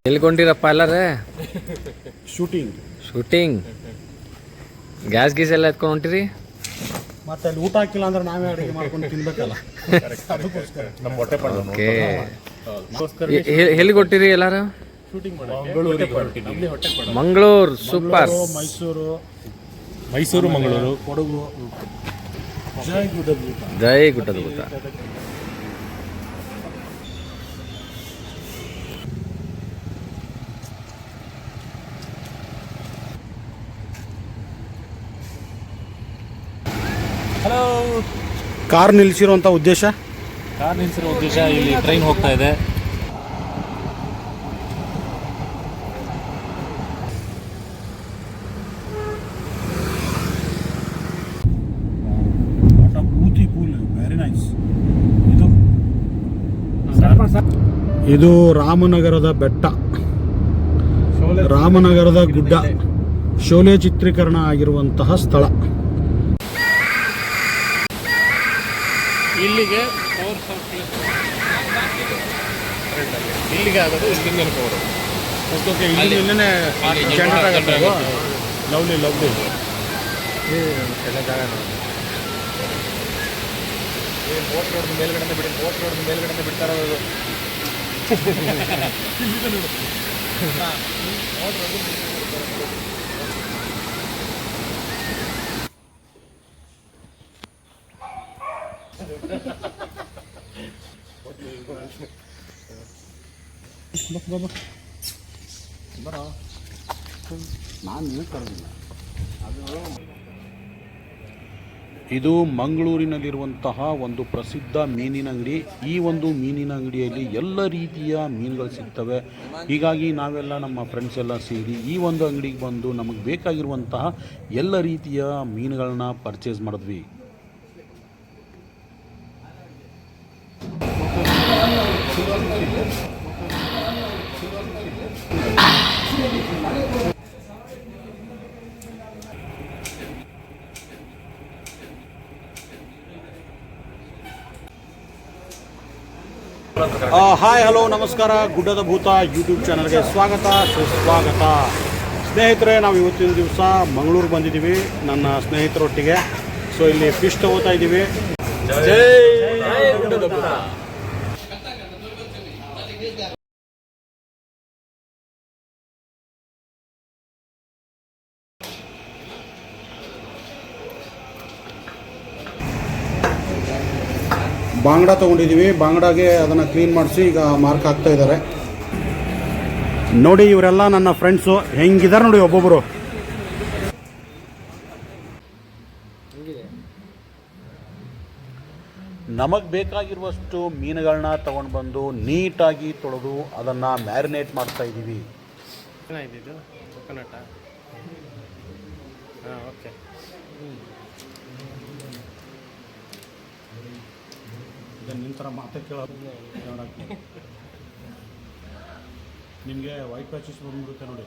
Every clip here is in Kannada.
ಎಲ್ಕೊಂಡಿರಪ್ಪ ಎಲ್ಲರೇ? ಶೂಟಿಂಗ್ ಗ್ಯಾಸ್ ಗೀಸ್ ಎಲ್ಲ ಎತ್ಕೊಂಡು ಹೊಂಟಿರಿ? ಮತ್ತೆ ಅಲ್ಲಿ ಊಟ ಹಾಕಿಲ್ಲ ಅಂದ್ರೆ ನಾವೇ ಅಡುಗೆ ಮಾಡ್ಕೊಂಡು ತಿನ್ಬೇಕಲ್ಲ. ಓಕೆ, ಎಲ್ಲಿ ಕೊಟ್ಟಿರಿ ಎಲ್ಲಾರು? ಮಂಗಳೂರು. ಸೂಪರ್. ಮೈಸೂರು, ಮಂಗಳೂರು, ಕೊಡಗು. ಜೈ ಗುಡ್ಡದ ಭೂತ. ಹಲೋ. ಕಾರ್ ನಿಲ್ಲಿಸಿರುವಂಥ ಉದ್ದೇಶ? ಇಲ್ಲಿ ಟ್ರೈನ್ ಹೋಗ್ತಾ ಇದೆ. Very nice. ಇದು ರಾಮನಗರದ ಬೆಟ್ಟ, ರಾಮನಗರದ ಗುಡ್ಡ, ಶೋಲೆ ಚಿತ್ರೀಕರಣ ಆಗಿರುವಂತಹ ಸ್ಥಳ. ಇಲ್ಲಿಗೆ ಆಗೋದು, ಇಲ್ಲಿಂದ ಲವ್ಲಿ ಲವ್ಲಿ. ಬೋಟ್ ರೋಡ್ ಮೇಲ್ಗಡೆ ಬಿಡ್ತಾರ ಅವರು. ಇದು ಮಂಗಳೂರಿನಲ್ಲಿರುವಂತಹ ಒಂದು ಪ್ರಸಿದ್ಧ ಮೀನಿನ ಅಂಗಡಿ. ಈ ಒಂದು ಮೀನಿನ ಅಂಗಡಿಯಲ್ಲಿ ಎಲ್ಲ ರೀತಿಯ ಮೀನುಗಳು ಸಿಗ್ತವೆ. ಹೀಗಾಗಿ ನಾವೆಲ್ಲ ನಮ್ಮ ಫ್ರೆಂಡ್ಸ್ ಎಲ್ಲ ಸೇರಿ ಈ ಒಂದು ಅಂಗಡಿಗೆ ಬಂದು ನಮಗೆ ಬೇಕಾಗಿರುವಂತಹ ಎಲ್ಲ ರೀತಿಯ ಮೀನುಗಳನ್ನ ಪರ್ಚೇಸ್ ಮಾಡಿದ್ವಿ. ಹಾಯ್, ಹಲೋ, ನಮಸ್ಕಾರ. ಗುಡ್ಡದ ಭೂತ ಯೂಟ್ಯೂಬ್ ಚಾನಲ್ಗೆ ಸ್ವಾಗತ, ಸುಸ್ವಾಗತ. ಸ್ನೇಹಿತರೆ, ನಾವು ಇವತ್ತಿನ ದಿವಸ ಮಂಗಳೂರು ಬಂದಿದ್ದೀವಿ ನನ್ನ ಸ್ನೇಹಿತರೊಟ್ಟಿಗೆ. ಸೊ ಇಲ್ಲಿ ಫಿಶ್ ತಗೋತಾ ಇದ್ದೀವಿ. ಬಾಂಗ್ಡಾ ತೊಗೊಂಡಿದ್ದೀವಿ. ಬಾಂಗ್ಡಾಗೆ ಅದನ್ನು ಕ್ಲೀನ್ ಮಾಡಿಸಿ ಈಗ ಮಾರ್ಕ್ ಹಾಕ್ತಾ ಇದ್ದಾರೆ. ನೋಡಿ, ಇವರೆಲ್ಲ ನನ್ನ ಫ್ರೆಂಡ್ಸು ಹೆಂಗಿದ್ದಾರೆ ನೋಡಿ ಒಬ್ಬೊಬ್ಬರು. ನಮಗೆ ಬೇಕಾಗಿರುವಷ್ಟು ಮೀನುಗಳನ್ನ ತಗೊಂಡು ಬಂದು ನೀಟಾಗಿ ತೊಳೆದು ಅದನ್ನು ಮ್ಯಾರಿನೇಟ್ ಮಾಡ್ತಾ ಇದ್ದೀವಿ. ನಿಂತರ ಮಾತೆ ಕೇಳೋದು ನಿಮಗೆ ವೈಟ್ ಪ್ಯಾಚಸ್ ಬಂದ್ಬಿಡುತ್ತೆ ನೋಡಿ.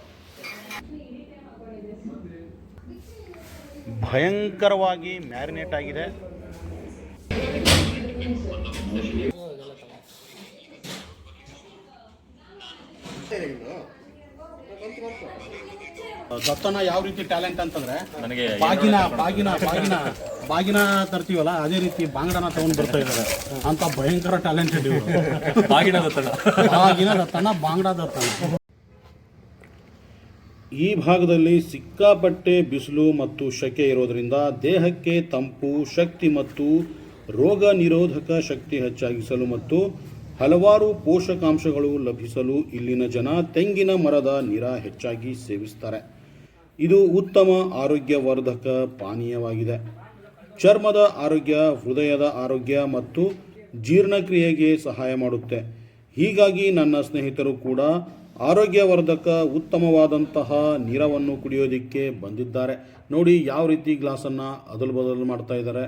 ಭಯಂಕರವಾಗಿ ಮ್ಯಾರಿನೇಟ್ ಆಗಿದೆ. ದತ್ತನ ಯಾವ ರೀತಿ ಟ್ಯಾಲೆಂಟ್ ಅಂತಂದ್ರೆ, ನನಗೆ ಬಾಗಿನ ತರ್ತೀವಲ್ಲ ಅದೇ ರೀತಿ ಬಾಂಗ್ಡಾನ ತಗೊಂಡು ಬರ್ತಾ ಇದ್ದಾರೆ ಅಂತ ಭಯಂಕರ ಟ್ಯಾಲೆಂಟೆಡ್ ಇವರು. ಬಾಗಿನ ದತ್ತನ ಬಾಂಗ್ಡಾ ದತ್ತನ. ಈ ಭಾಗದಲ್ಲಿ ಸಿಕ್ಕಾಪಟ್ಟೆ ಬಿಸಿಲು ಮತ್ತು ಶೆಕೆ ಇರೋದ್ರಿಂದ ದೇಹಕ್ಕೆ ತಂಪು, ಶಕ್ತಿ ಮತ್ತು ರೋಗ ನಿರೋಧಕ ಶಕ್ತಿ ಹೆಚ್ಚಾಗಿಸಲು ಮತ್ತು ಹಲವಾರು ಪೋಷಕಾಂಶಗಳು ಲಭಿಸಲು ಇಲ್ಲಿನ ಜನ ತೆಂಗಿನ ಮರದ ನೀರ ಹೆಚ್ಚಾಗಿ ಸೇವಿಸ್ತಾರೆ. ಇದು ಉತ್ತಮ ಆರೋಗ್ಯವರ್ಧಕ ಪಾನೀಯವಾಗಿದೆ. ಚರ್ಮದ ಆರೋಗ್ಯ, ಹೃದಯದ ಆರೋಗ್ಯ ಮತ್ತು ಜೀರ್ಣಕ್ರಿಯೆಗೆ ಸಹಾಯ ಮಾಡುತ್ತೆ. ಹೀಗಾಗಿ ನನ್ನ ಸ್ನೇಹಿತರು ಕೂಡ ಆರೋಗ್ಯವರ್ಧಕ ಉತ್ತಮವಾದಂತಹ ನೀರನ್ನು ಕುಡಿಯೋದಕ್ಕೆ ಬಂದಿದ್ದಾರೆ. ನೋಡಿ ಯಾವ ರೀತಿ ಗ್ಲಾಸನ್ನು ಅದಲು ಬದಲು ಮಾಡ್ತಾ ಇದ್ದಾರೆ.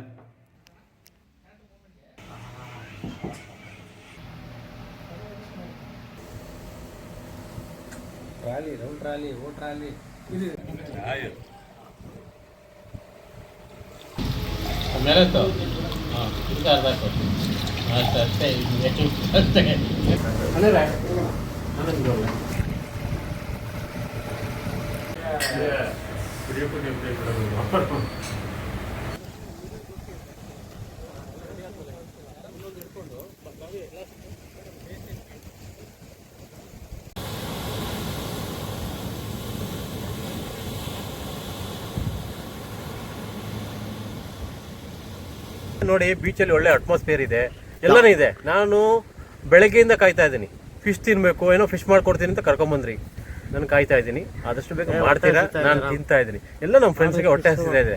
ನೋಡಿ, ಬೀಚಲ್ಲಿ ಒಳ್ಳೆ ಅಟ್ಮಾಸ್ಫಿಯರ್ ಇದೆ, ಎಲ್ಲನೂ ಇದೆ. ನಾನು ಬೆಳಗ್ಗೆಯಿಂದ ಕಾಯ್ತಾ ಇದ್ದೀನಿ, ಫಿಶ್ ತಿನ್ಬೇಕು, ಏನೋ ಫಿಶ್ ಮಾಡ್ಕೊಡ್ತೀನಿ ಅಂತ ಕರ್ಕೊಂಬಂದ್ರಿ. ನಾನು ಕಾಯ್ತಾ ಇದ್ದೀನಿ, ಆದಷ್ಟು ಬೇಗ ಮಾಡ್ತೀರಾ, ನಾನು ತಿಂತಾ ಇದ್ದೀನಿ. ಎಲ್ಲ ನಮ್ಮ ಫ್ರೆಂಡ್ಸ್ಗೆ ಹೊಟ್ಟೆ ಹಸಿತಾ ಇದೆ.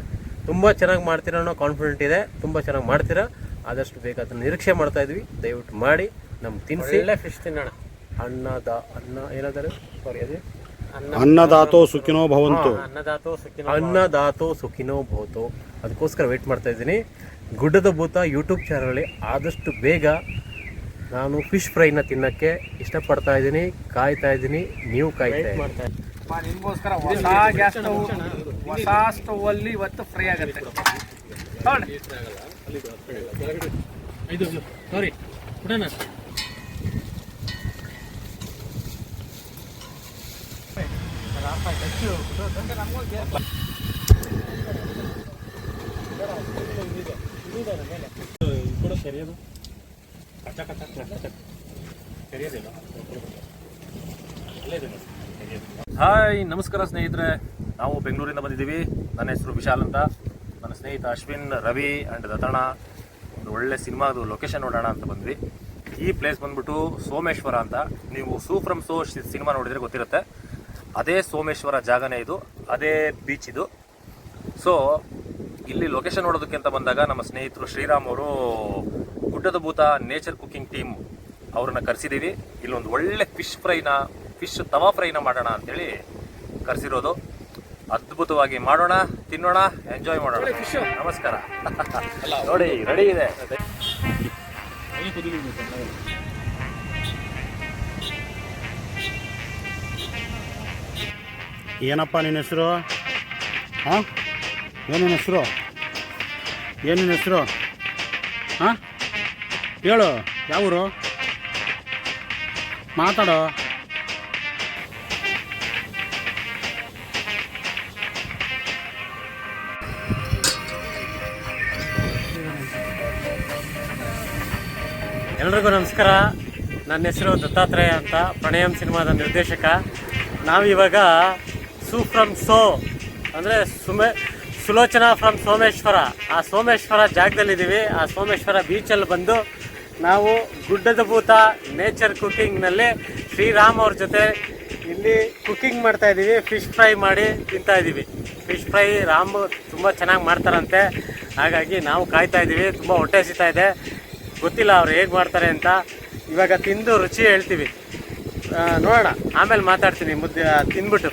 ತುಂಬ ಚೆನ್ನಾಗಿ ಮಾಡ್ತೀರಾ ಅನ್ನೋ ಕಾನ್ಫಿಡೆಂಟ್ ಇದೆ, ತುಂಬ ಚೆನ್ನಾಗಿ ಮಾಡ್ತೀರಾ. ಆದಷ್ಟು ಬೇಗ ಅದನ್ನು ನಿರೀಕ್ಷೆ ಮಾಡ್ತಾ ಇದ್ವಿ. ದಯವಿಟ್ಟು ಮಾಡಿ ನಮ್ಗೆ ತಿನ್ನಿಸಿ. ಒಳ್ಳೆ ಫಿಶ್ ತಿನ್ನೋಣ. ಅನ್ನದಾತೋ ಸುಖಿನೋ ಭವಂತು. ಅನ್ನದಾತೋ ಸುಖಿನೋ ಭವತು. ಅದಕ್ಕೋಸ್ಕರ ವೇಟ್ ಮಾಡ್ತಾ ಇದ್ದೀನಿ. ಗುಡ್ಡದ ಭೂತ ಯೂಟ್ಯೂಬ್ ಚಾನಲಲ್ಲಿ ಆದಷ್ಟು ಬೇಗ ನಾನು ಫಿಶ್ ಫ್ರೈನ ತಿನ್ನೋಕ್ಕೆ ಇಷ್ಟಪಡ್ತಾ ಇದ್ದೀನಿ, ಕಾಯ್ತಾ ಇದ್ದೀನಿ. ನೀವು ಕಾಯ್ತಾ ನಿಮಗೋಸ್ಕರ ಹೊಸ ಗ್ಯಾಸ್ ಸ್ಟವ್, ಹೊಸ ಸ್ಟವ್ ಅಲ್ಲಿ ಇವತ್ತು ಫ್ರೈ ಆಗುತ್ತೆ. ಹಾಯ್, ನಮಸ್ಕಾರ ಸ್ನೇಹಿತರೆ. ನಾವು ಬೆಂಗಳೂರಿಂದ ಬಂದಿದ್ದೀವಿ. ನನ್ನ ಹೆಸರು ವಿಶಾಲ್ ಅಂತ. ನನ್ನ ಸ್ನೇಹಿತ ಅಶ್ವಿನ್, ರವಿ ಆ್ಯಂಡ್ ದತ್ತಣ್ಣ ಒಂದು ಒಳ್ಳೆ ಸಿನಿಮಾದು ಲೊಕೇಶನ್ ನೋಡೋಣ ಅಂತ ಬಂದ್ವಿ. ಈ ಪ್ಲೇಸ್ ಬಂದ್ಬಿಟ್ಟು ಸೋಮೇಶ್ವರ ಅಂತ. ನೀವು ಸೂ ಫ್ರಮ್ ಸೋ ಸಿನಿಮಾ ನೋಡಿದರೆ ಗೊತ್ತಿರುತ್ತೆ. ಅದೇ ಸೋಮೇಶ್ವರ ಜಾಗನೇ ಇದು, ಅದೇ ಬೀಚ್ ಇದು. ಸೊ ಇಲ್ಲಿ ಲೊಕೇಶನ್ ನೋಡೋದಕ್ಕೆ ಅಂತ ಬಂದಾಗ ನಮ್ಮ ಸ್ನೇಹಿತರು ಶ್ರೀರಾಮ್ ಅವರು ಗುಡ್ಡದ ಭೂತ ನೇಚರ್ ಕುಕಿಂಗ್ ಟೀಮ್ ಅವ್ರನ್ನ ಕರೆಸಿದ್ದೀವಿ. ಇಲ್ಲೊಂದು ಒಳ್ಳೆ ಫಿಶ್ ತವಾ ಫ್ರೈನ ಮಾಡೋಣ ಅಂತೇಳಿ ಕರೆಸಿರೋದು. ಅದ್ಭುತವಾಗಿ ಮಾಡೋಣ, ತಿನ್ನೋಣ, ಎಂಜಾಯ್ ಮಾಡೋಣ. ನಮಸ್ಕಾರ. ನೋಡಿ, ರೆಡಿ ಇದೆ. ಏನಪ್ಪ ನಿನ್ನ ಹೆಸರು? ಹಾಂ, ಏನಿನ ಹೆಸರು? ಏನಿನ ಹೆಸರು? ಹಾಂ, ಹೇಳು, ಯಾವೂರು? ಮಾತಾಡೋ. ಎಲ್ರಿಗೂ ನಮಸ್ಕಾರ. ನನ್ನ ಹೆಸರು ದತ್ತಾತ್ರೇಯ ಅಂತ, ಪ್ರಣಯಂ ಸಿನಿಮಾದ ನಿರ್ದೇಶಕ. ನಾವಿವಾಗ ಸೂ ಫ್ರಮ್ ಸೋ ಅಂದರೆ ಸುಲೋಚನಾ ಫ್ರಮ್ ಸೋಮೇಶ್ವರ, ಆ ಸೋಮೇಶ್ವರ ಜಾಗದಲ್ಲಿದ್ದೀವಿ. ಆ ಸೋಮೇಶ್ವರ ಬೀಚಲ್ಲಿ ಬಂದು ನಾವು ಗುಡ್ಡದ ಭೂತ ನೇಚರ್ ಕುಕ್ಕಿಂಗ್ನಲ್ಲಿ ಶ್ರೀರಾಮ್ ಅವ್ರ ಜೊತೆ ಇಲ್ಲಿ ಕುಕ್ಕಿಂಗ್ ಮಾಡ್ತಾಯಿದ್ದೀವಿ. ಫಿಶ್ ಫ್ರೈ ಮಾಡಿ ತಿಂತಾಯಿದ್ದೀವಿ. ಫಿಶ್ ಫ್ರೈ ರಾಮ್ ತುಂಬ ಚೆನ್ನಾಗಿ ಮಾಡ್ತಾರಂತೆ, ಹಾಗಾಗಿ ನಾವು ಕಾಯ್ತಾ ಇದ್ದೀವಿ. ತುಂಬ ಹೊಟ್ಟೆ ಹಸಿತಾ ಇದೆ, ಗೊತ್ತಿಲ್ಲ ಅವ್ರು ಹೇಗೆ ಮಾಡ್ತಾರೆ ಅಂತ. ಇವಾಗ ತಿಂದು ರುಚಿ ಹೇಳ್ತೀವಿ, ನೋಡೋಣ. ಆಮೇಲೆ ಮಾತಾಡ್ತೀನಿ ಮುದ್ದೆ ತಿಂದ್ಬಿಟ್ಟು.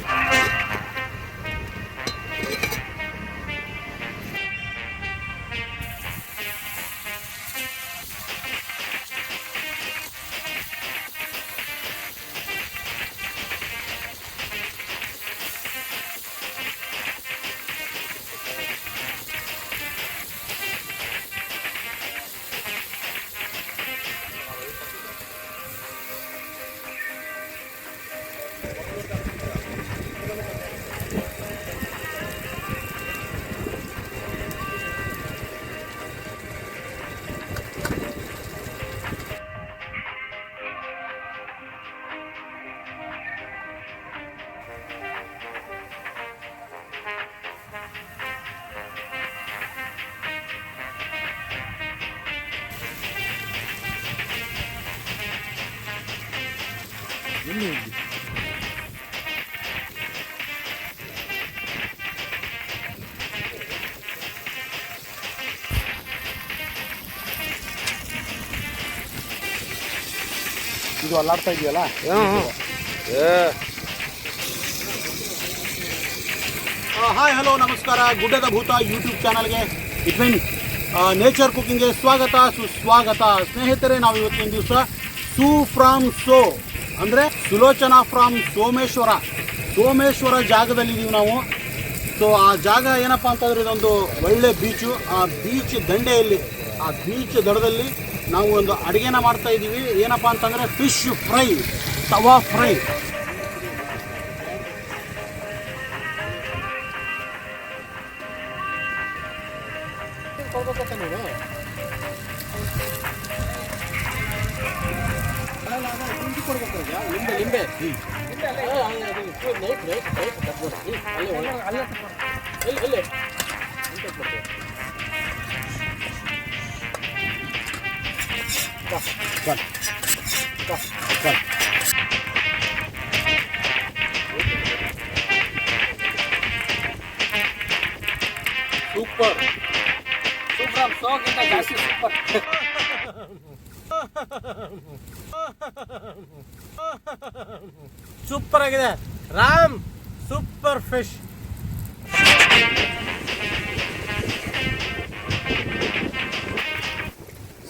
ಇದು ಅಲ್ಲಾಡ್ತಾ ಇದೆಯಲ್ಲ. ಹಾಯ್, ಹಲೋ, ನಮಸ್ಕಾರ. ಗುಡ್ಡದ ಭೂತ ಯೂಟ್ಯೂಬ್ ಚಾನಲ್ಗೆ ಇಟ್ವಿನ್ ನೇಚರ್ ಕುಕಿಂಗ್ಗೆ ಸ್ವಾಗತ, ಸುಸ್ವಾಗತ. ಸ್ನೇಹಿತರೆ, ನಾವು ಇವತ್ತಿನ ದಿವಸ ಸೂ ಫ್ರಾಮ್ ಸೋ ಅಂದರೆ ಸುಲೋಚನಾ ಫ್ರಾಮ್ ಸೋಮೇಶ್ವರ ಜಾಗದಲ್ಲಿದ್ದೀವಿ ನಾವು. ಸೊ ಆ ಜಾಗ ಏನಪ್ಪ ಅಂತಂದರೆ ಇದೊಂದು ಒಳ್ಳೆ ಬೀಚು. ಆ ಬೀಚ್ ದಂಡೆಯಲ್ಲಿ, ಆ ಬೀಚ್ ದಡದಲ್ಲಿ ನಾವು ಒಂದು ಅಡುಗೆನ ಮಾಡ್ತಾ ಇದ್ದೀವಿ. ಏನಪ್ಪ ಅಂತಂದರೆ ಫಿಶ್ ಫ್ರೈ, ತವಾ ಫ್ರೈ. ಸೂಪರ್. ಸೂಪರ್ ಸೋಗಿಂತ ಜಾಸ್ತಿ ಸೂಪರ್. ಸೂಪರ್ ಆಗಿದೆ ರಾಮ್, ಸೂಪರ್ ಫಿಶ್.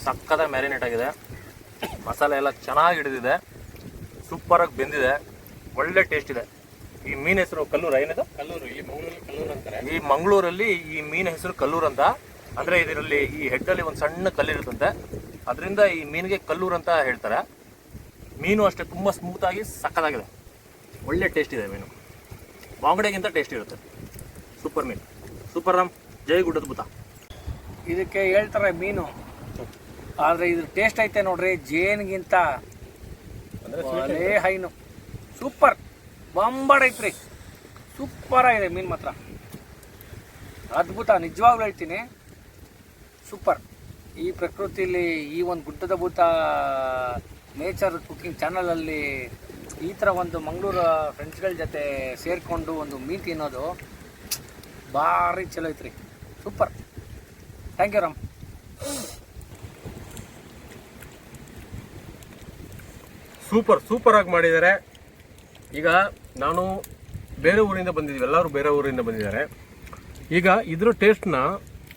ಸಕ್ಕತ್ತಾಗಿ ಮ್ಯಾರಿನೇಟ್ ಆಗಿದೆ, ಮಸಾಲೆ ಎಲ್ಲ ಚೆನ್ನಾಗಿ ಹಿಡಿದಿದೆ, ಸೂಪರಾಗಿ ಬೆಂದಿದೆ, ಒಳ್ಳೆ ಟೇಸ್ಟ್ ಇದೆ. ಈ ಮೀನ್ ಹೆಸರು ಕಲ್ಲೂರ, ಏನಿದೆ ಕಲ್ಲೂರು, ಈ ಮಂಗಳೂರಲ್ಲಿ ಕಲ್ಲೂರು ಅಂತಾರೆ. ಈ ಮಂಗಳೂರಲ್ಲಿ ಈ ಮೀನ್ ಹೆಸರು ಕಲ್ಲೂರ್ ಅಂತ. ಅಂದ್ರೆ ಇದರಲ್ಲಿ ಈ ಹೆಡ್ಡಲ್ಲಿ ಒಂದು ಸಣ್ಣ ಕಲ್ಲಿರುತ್ತಂತೆ, ಅದರಿಂದ ಈ ಮೀನಿಗೆ ಕಲ್ಲೂರ್ ಅಂತ ಹೇಳ್ತಾರೆ. ಮೀನು ಅಷ್ಟೇ ತುಂಬ ಸ್ಮೂತ್ ಆಗಿ ಸಕ್ಕತ್ತಾಗಿದೆ, ಒಳ್ಳೆ ಟೇಸ್ಟ್ ಇದೆ ಮೀನು, ಬಾಂಗಡೆಗಿಂತ ಟೇಸ್ಟ್ ಇರುತ್ತೆ. ಸೂಪರ್ ಮೀನು, ಸೂಪರ್ ರಾಮ್. ಜೈ ಗುಡ್ಡದ ಭೂತ. ಇದಕ್ಕೆ ಹೇಳ್ತಾರೆ ಮೀನು, ಆದರೆ ಇದ್ರ ಟೇಸ್ಟ್ ಐತೆ ನೋಡ್ರಿ ಜೇನ್ಗಿಂತ ಒಳ್ಳೆ ಹೈನು. ಸೂಪರ್ ಬಂಬಾಡ್ ಐತ್ರಿ, ಸೂಪರ್ ಆಗಿದೆ ಮೀನು ಮಾತ್ರ ಅದ್ಭುತ, ನಿಜವಾಗ್ಲೂ ಹೇಳ್ತೀನಿ ಸೂಪರ್. ಈ ಪ್ರಕೃತಿಲಿ ಈ ಒಂದು ಗುಡ್ಡದ ಭೂತ ನೇಚರ್ ಕುಕಿಂಗ್ ಚಾನಲಲ್ಲಿ ಈ ಥರ ಒಂದು ಮಂಗಳೂರು ಫ್ರೆಂಡ್ಸ್ಗಳ ಜೊತೆ ಸೇರಿಕೊಂಡು ಒಂದು ಮೀನು ತಿನ್ನೋದು ಭಾರಿ ಚಲೋ ಐತ್ರಿ, super. Thank you Ram. Super ಆಗಿ ಮಾಡಿದ್ದಾರೆ. ಈಗ ನಾನು ಬೇರೆ ಊರಿಂದ ಬಂದಿದ್ದೀವಿ, ಎಲ್ಲರೂ ಬೇರೆ ಊರಿಂದ ಬಂದಿದ್ದಾರೆ. ಈಗ ಇದ್ರ ಟೇಸ್ಟ್ನ,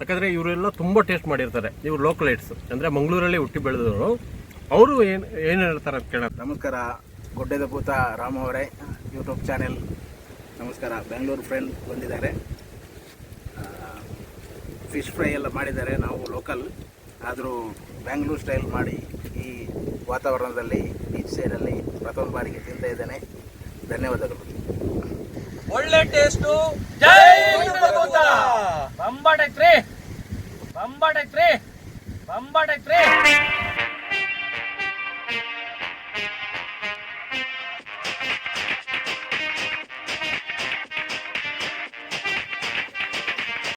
ಯಾಕಂದರೆ ಇವರೆಲ್ಲ ತುಂಬ ಟೇಸ್ಟ್ ಮಾಡಿರ್ತಾರೆ, ಇವರು ಲೋಕಲೈಟ್ಸ್ ಅಂದರೆ ಮಂಗಳೂರಲ್ಲಿ ಹುಟ್ಟಿ ಬೆಳೆದವರು. ಅವರು ಏನು ಹೇಳ್ತಾರೆ ಅಂತ ಕೇಳೋಣ. ನಮಸ್ಕಾರ, ಗುಡ್ಡದ ಭೂತ ರಾಮ್ ಅವರೇ ಯೂಟ್ಯೂಬ್ ಚಾನೆಲ್ ನಮಸ್ಕಾರ. ಬೆಂಗಳೂರು ಫ್ರೆಂಡ್ ಬಂದಿದ್ದಾರೆ, ಫಿಶ್ ಫ್ರೈ ಎಲ್ಲ ಮಾಡಿದ್ದಾರೆ. ನಾವು ಲೋಕಲ್ ಆದರೂ ಬೆಂಗಳೂರು ಸ್ಟೈಲ್ ಮಾಡಿ ಈ ವಾತಾವರಣದಲ್ಲಿ ಬೀಚ್ ಸೈಡಲ್ಲಿ ಪ್ರಥಮ ಬಾರಿಗೆ ತಿಂತಾ ಇದ್ದೇನೆ. ಧನ್ಯವಾದಗಳು. ಒಳ್ಳೆ ಟೇಸ್ಟು, ಬಂಬಾಟ್ ಐತ್ರಿ.